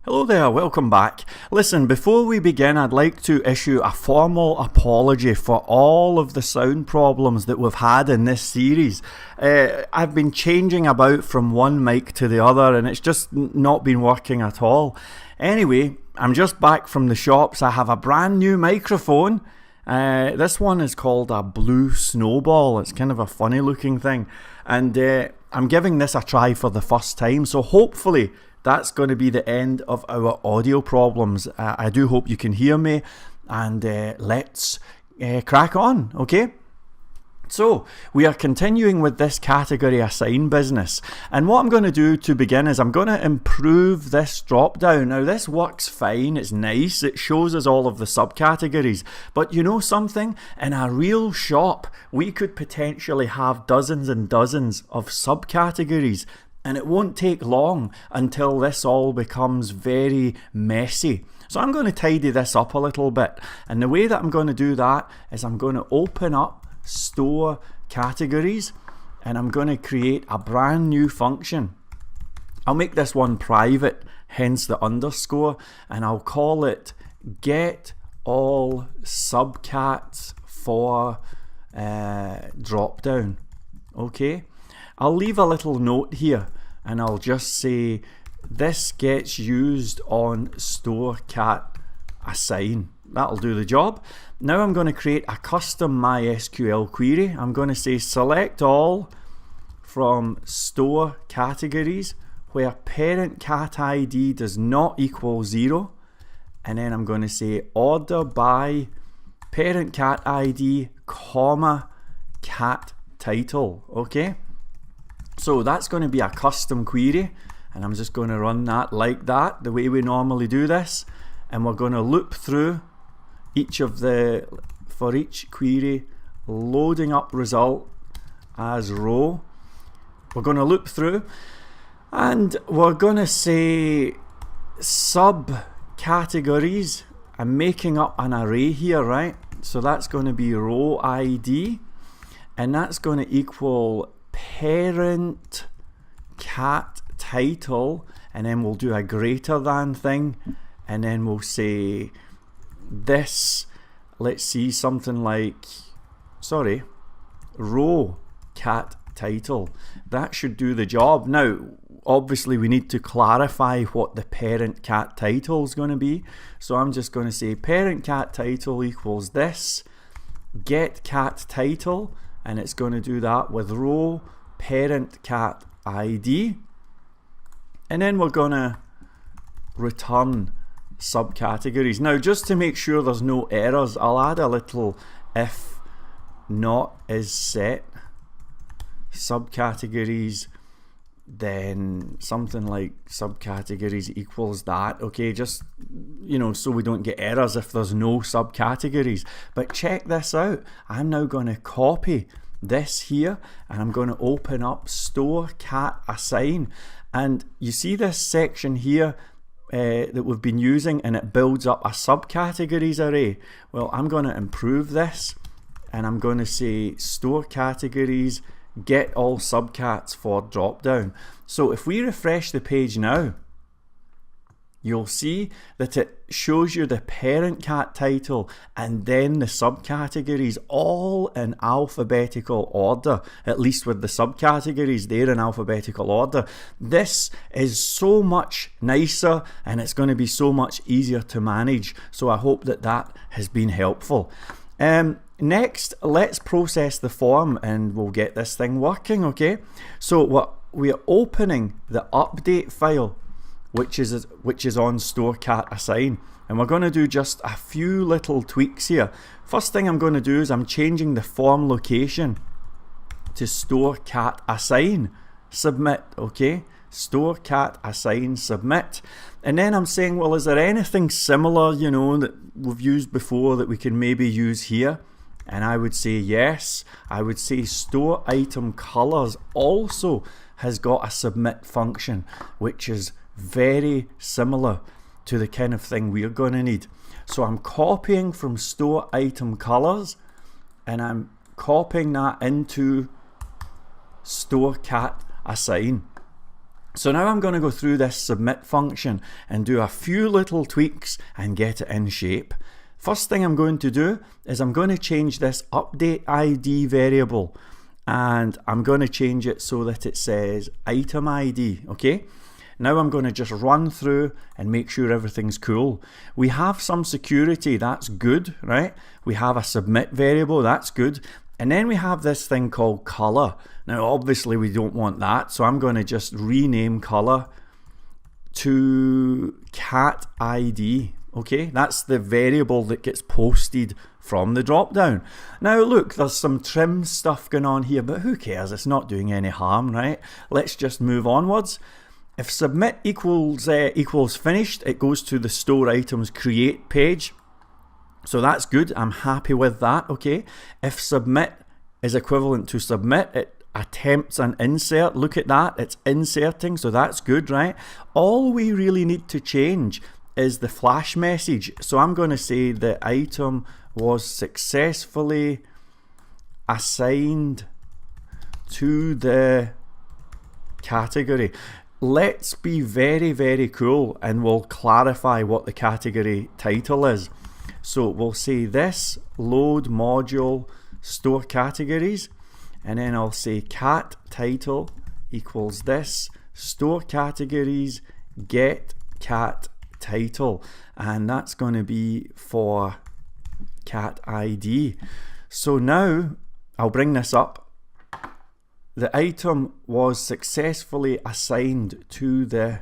Hello there, welcome back. Listen, before we begin, I'd like to issue a formal apology for all of the sound problems that we've had in this series. I've been changing about from one mic to the other and it's just not been working at all. Anyway, I'm just back from the shops. I have a brand new microphone. This one is called a Blue Snowball. It's kind of a funny looking thing. And I'm giving this a try for the first time, so hopefully that's going to be the end of our audio problems. I do hope you can hear me, and let's crack on, okay? So, we are continuing with this category assign business, and what I'm going to do to begin is I'm going to improve this drop down. Now this works fine, it's nice, it shows us all of the subcategories, but you know something? In a real shop we could potentially have dozens and dozens of subcategories, and it won't take long until this all becomes very messy. So I'm going to tidy this up a little bit, and the way that I'm going to do that is I'm going to open up store categories and I'm going to create a brand new function. I'll make this one private, hence the underscore, and I'll call it get all subcats for drop down. Okay, I'll leave a little note here and I'll just say this gets used on store cat assign. That'll do the job. Now I'm going to create a custom MySQL query. I'm going to say select all from store categories where parent cat ID does not equal 0, and then I'm going to say order by parent cat ID comma cat title. Okay, so that's going to be a custom query, and I'm just going to run that like that, the way we normally do this, and we're going to loop through for each query, loading up result as row. We're going to loop through and we're going to say subcategories. I'm making up an array here, right? So that's going to be row ID, and that's going to equal parent cat title, and then we'll do a greater than thing, and then we'll say this, let's see, something like, row cat title. That should do the job. Now obviously we need to clarify what the parent cat title is going to be, so I'm just going to say parent cat title equals this, get cat title, and it's going to do that with row parent cat ID, and then we're going to return subcategories. Now just to make sure there's no errors, I'll add a little if not is set subcategories, then something like subcategories equals that. Okay, just, you know, so we don't get errors if there's no subcategories. But check this out, I'm now going to copy this here and I'm going to open up store cat assign, and you see this section here that we've been using, and it builds up a subcategories array. Well, I'm going to improve this and I'm going to say store categories get all subcats for drop down. So if we refresh the page now, you'll see that it shows you the parent cat title and then the subcategories all in alphabetical order, at least with the subcategories there in alphabetical order. This is so much nicer and it's going to be so much easier to manage, so I hope that that has been helpful. Next, let's process the form and we'll get this thing working. Okay, so we're opening the update file, which is on store cat assign, and we're going to do just a few little tweaks here. First thing I'm going to do is I'm changing the form location to store cat assign submit. Okay, store cat assign submit, and then I'm saying, well, is there anything similar, you know, that we've used before that we can maybe use here? And I would say yes. I would say store item colors also has got a submit function, which is very similar to the kind of thing we're going to need. So I'm copying from store item colors and I'm copying that into store cat assign. So now I'm going to go through this submit function and do a few little tweaks and get it in shape. First thing I'm going to do is I'm going to change this update ID variable, and I'm going to change it so that it says item ID, okay? Now I'm going to just run through and make sure everything's cool. We have some security, that's good, right? We have a submit variable, that's good. And then we have this thing called color. Now obviously we don't want that, so I'm going to just rename color to cat ID. Okay, that's the variable that gets posted from the drop down. Now look, there's some trim stuff going on here, but who cares? It's not doing any harm, right? Let's just move onwards. If submit equals finished, it goes to the store items create page. So that's good, I'm happy with that, okay? If submit is equivalent to submit, it attempts an insert. Look at that, it's inserting, so that's good, right? All we really need to change is the flash message. So I'm going to say the item was successfully assigned to the category. Let's be very, very cool and we'll clarify what the category title is. So we'll say this load module store categories, and then I'll say cat title equals this store categories get cat title, and that's going to be for cat ID. So now I'll bring this up. The item was successfully assigned to the,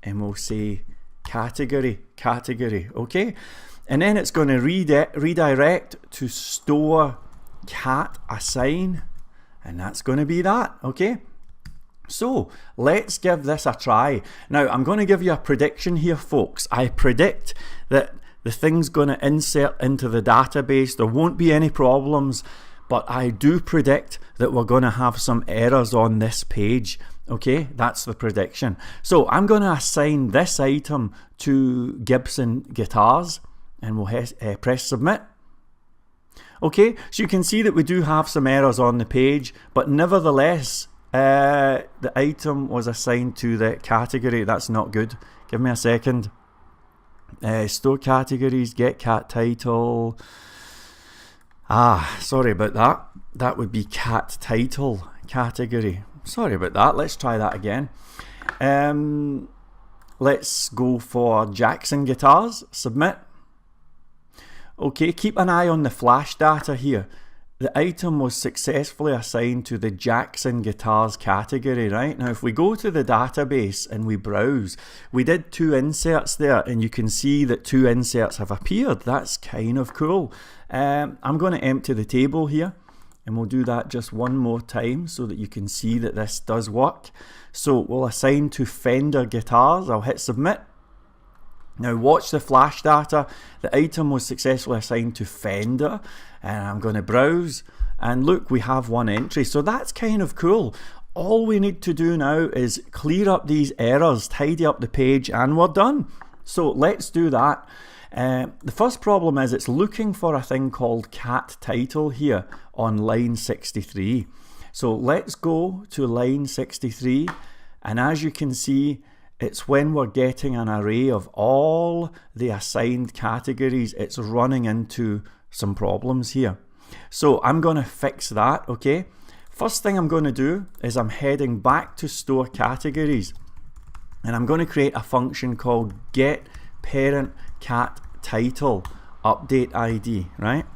and we'll say category, okay? And then it's going to redirect to store cat assign, and that's going to be that, okay? So let's give this a try. Now I'm going to give you a prediction here, folks. I predict that the thing's going to insert into the database. There won't be any problems, but I do predict that we're going to have some errors on this page. Okay, that's the prediction. So I'm going to assign this item to Gibson Guitars, and we'll press submit. Okay, so you can see that we do have some errors on the page, but nevertheless, the item was assigned to the category. That's not good. Give me a second. Store categories, get cat title. Sorry about that. That would be cat title category. Sorry about that. Let's try that again. Let's go for Jackson Guitars. Submit. Okay, keep an eye on the flash data here. The item was successfully assigned to the Jackson Guitars category, right? Now, if we go to the database and we browse, we did 2 inserts there, and you can see that 2 inserts have appeared. That's kind of cool. I'm going to empty the table here, and we'll do that just one more time so that you can see that this does work. So we'll assign to Fender Guitars. I'll hit submit. Now watch the flash data. The item was successfully assigned to Fender, and I'm going to browse, and look, we have 1 entry. So that's kind of cool. All we need to do now is clear up these errors, tidy up the page, and we're done. So let's do that. The first problem is it's looking for a thing called cat title here on line 63. So let's go to line 63, and as you can see, it's when we're getting an array of all the assigned categories, it's running into some problems here. So I'm going to fix that, okay? First thing I'm going to do is I'm heading back to store categories, and I'm going to create a function called get parent cat title update ID, right?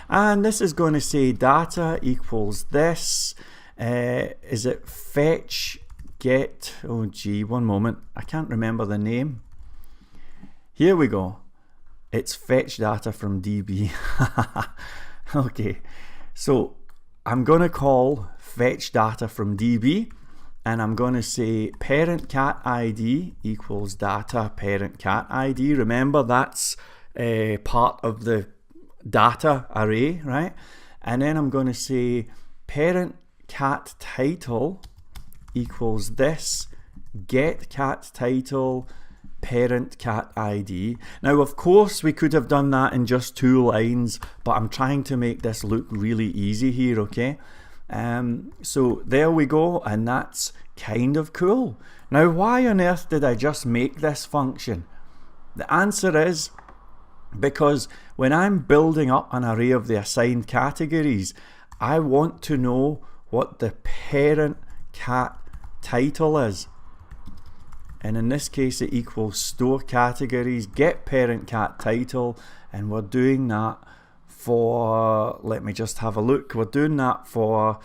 And this is going to say data equals this. Is it fetch get, oh gee, one moment, I can't remember the name. Here we go. It's fetch data from DB. Okay, so I'm going to call fetch data from DB, and I'm going to say parent cat ID equals data parent cat ID. Remember, that's part of the data array, right? And then I'm going to say parent cat title equals this get cat title parent cat ID. Now of course we could have done that in just 2 lines, but I'm trying to make this look really easy here, okay? So there we go, and that's kind of cool. Now, why on earth did I just make this function? The answer is because when I'm building up an array of the assigned categories, I want to know what the parent cat title is. And in this case, it equals store categories, get parent cat title, and we're doing that for, let me just have a look, we're doing that for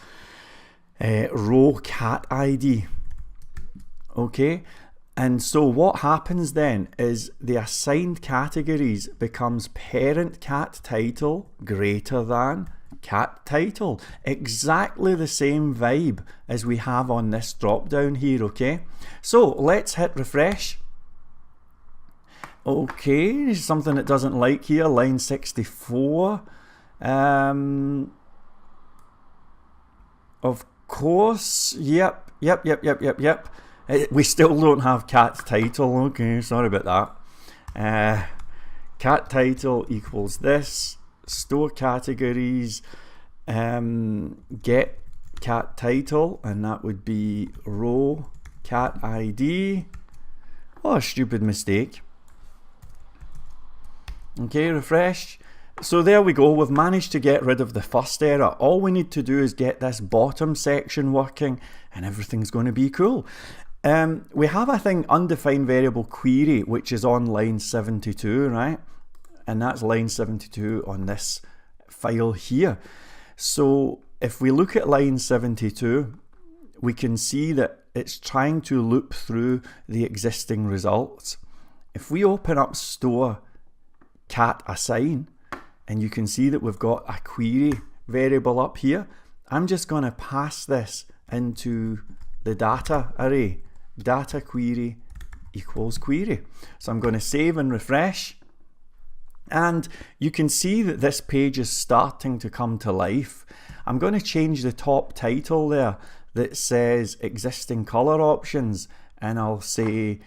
row cat ID. Okay, and so what happens then is the assigned categories becomes parent cat title greater than cat title. Exactly the same vibe as we have on this drop down here. Okay, so let's hit refresh. Okay, something it doesn't like here, line 64. Of course, yep. We still don't have cat title. Okay, sorry about that. Cat title equals this. Store categories, get cat title, and that would be row cat ID. Oh, a stupid mistake. Okay, refresh. So there we go, we've managed to get rid of the first error. All we need to do is get this bottom section working and everything's going to be cool. We have a thing, undefined variable query, which is on line 72, right? And that's line 72 on this file here. So if we look at line 72, we can see that it's trying to loop through the existing results. If we open up store cat assign, and you can see that we've got a query variable up here, I'm just going to pass this into the data array. Data query equals query. So I'm going to save and refresh. And you can see that this page is starting to come to life. I'm going to change the top title there that says existing color options, and I'll say,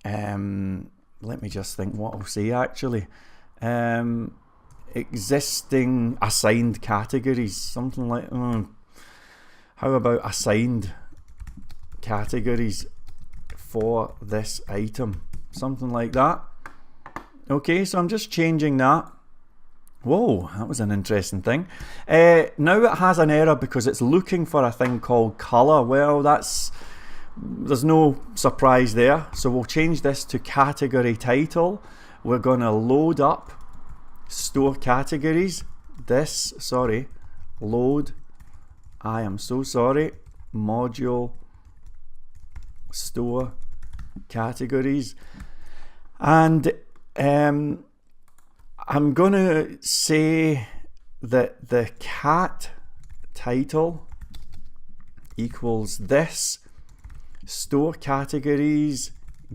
let me just think what I'll say actually. Existing assigned categories, something like, how about assigned categories for this item, something like that. Okay, so I'm just changing that. Whoa, that was an interesting thing. Now it has an error because it's looking for a thing called color. Well, there's no surprise there. So we'll change this to category title. We're going to load up store categories. Load, I am so sorry, module store categories. And I'm going to say that the cat title equals this store categories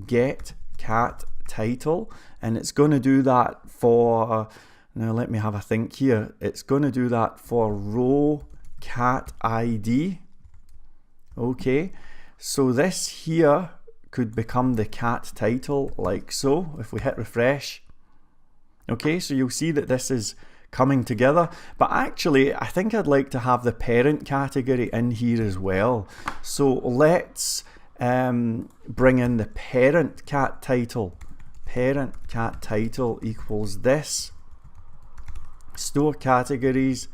get cat title, and it's going to do that for, now let me have a think here, it's going to do that for row cat ID. Okay, so this here could become the cat title like so if we hit refresh. Okay, so you'll see that this is coming together, but actually I think I'd like to have the parent category in here as well. So let's bring in the parent cat title. Parent cat title equals this store categories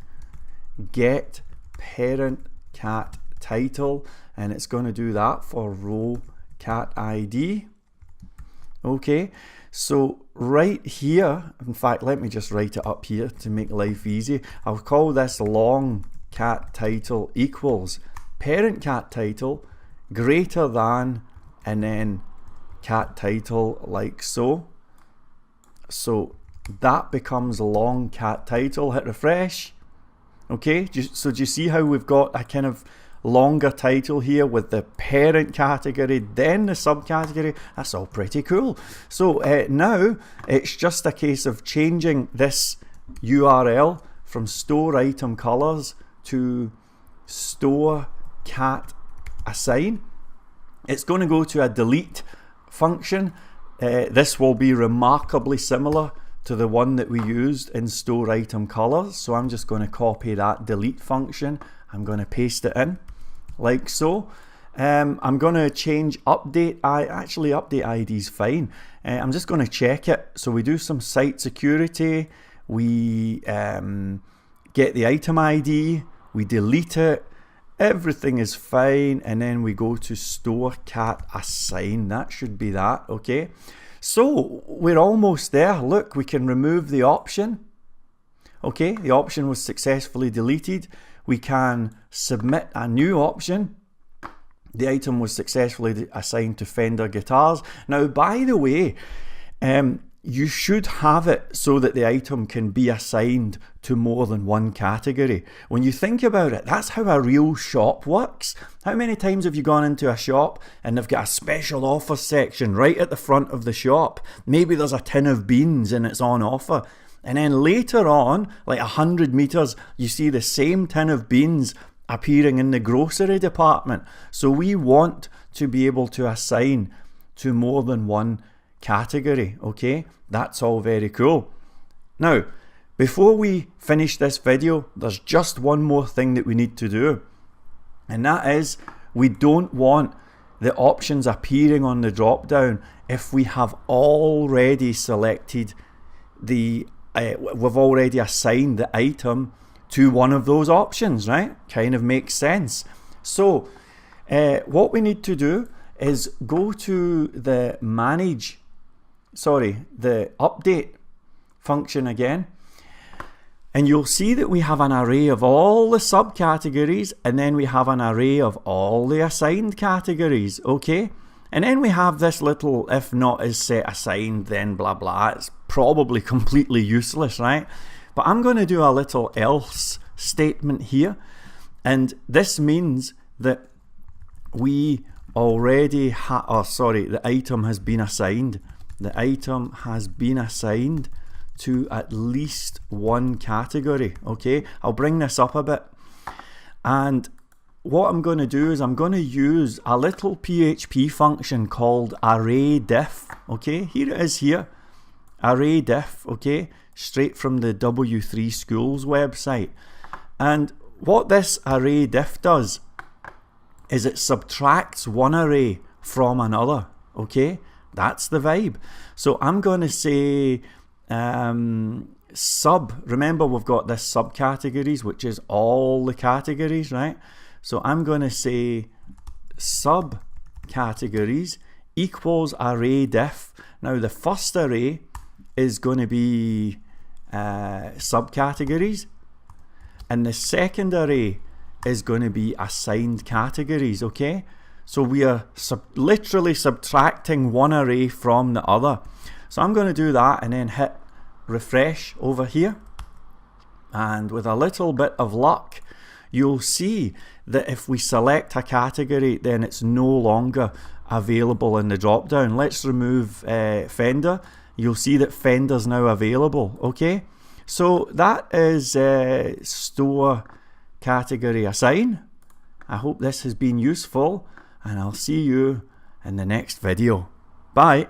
get parent cat title, and it's going to do that for row cat ID. Okay, so right here, in fact, let me just write it up here to make life easy. I'll call this long cat title equals parent cat title greater than, and then cat title like so. So that becomes long cat title. Hit refresh. Okay, so do you see how we've got a kind of longer title here with the parent category, then the subcategory? That's all pretty cool. So now it's just a case of changing this URL from store item colors to store cat assign. It's going to go to a delete function. This will be remarkably similar to the one that we used in store item colors. So I'm just going to copy that delete function. I'm going to paste it in like so. I'm going to change update. Actually, update ID is fine. I'm just going to check it. So we do some site security. We get the item ID. We delete it. Everything is fine. And then we go to store cat assign. That should be that. Okay. So we're almost there. Look, we can remove the option. Okay. The option was successfully deleted. We can submit a new option. The item was successfully assigned to Fender guitars. Now, by the way, you should have it so that the item can be assigned to more than one category. When you think about it, that's how a real shop works. How many times have you gone into a shop and they've got a special offer section right at the front of the shop? Maybe there's a tin of beans and it's on offer. And then later on, like 100 meters, you see the same tin of beans appearing in the grocery department. So we want to be able to assign to more than one category. Okay, that's all very cool. Now, before we finish this video, there's just one more thing that we need to do, and that is we don't want the options appearing on the drop down if we have already selected the we've already assigned the item to one of those options, right? Kind of makes sense. So what we need to do is go to the the update function again, and you'll see that we have an array of all the subcategories, and then we have an array of all the assigned categories. Okay, and then we have this little if not is set assigned then blah blah. It's probably completely useless, right? But I'm going to do a little else statement here, and this means that we already the item has been assigned. The item has been assigned to at least one category. Okay, I'll bring this up a bit, and what I'm going to do is I'm going to use a little PHP function called array_diff. Okay, here it is here, array_diff. Okay, straight from the W3 Schools website. And what this array_diff does is it subtracts one array from another. Okay, that's the vibe. So I'm going to say sub. Remember, we've got this subcategories, which is all the categories, right? So I'm going to say subcategories equals array_diff. Now the first array is going to be subcategories, and the second array is going to be assigned categories. Okay, so we are literally subtracting one array from the other. So I'm going to do that and then hit refresh over here, and with a little bit of luck you'll see that if we select a category, then it's no longer available in the drop down. Let's remove Fender. You'll see that Fender's now available. Okay, so that is store category assign. I hope this has been useful, and I'll see you in the next video. Bye.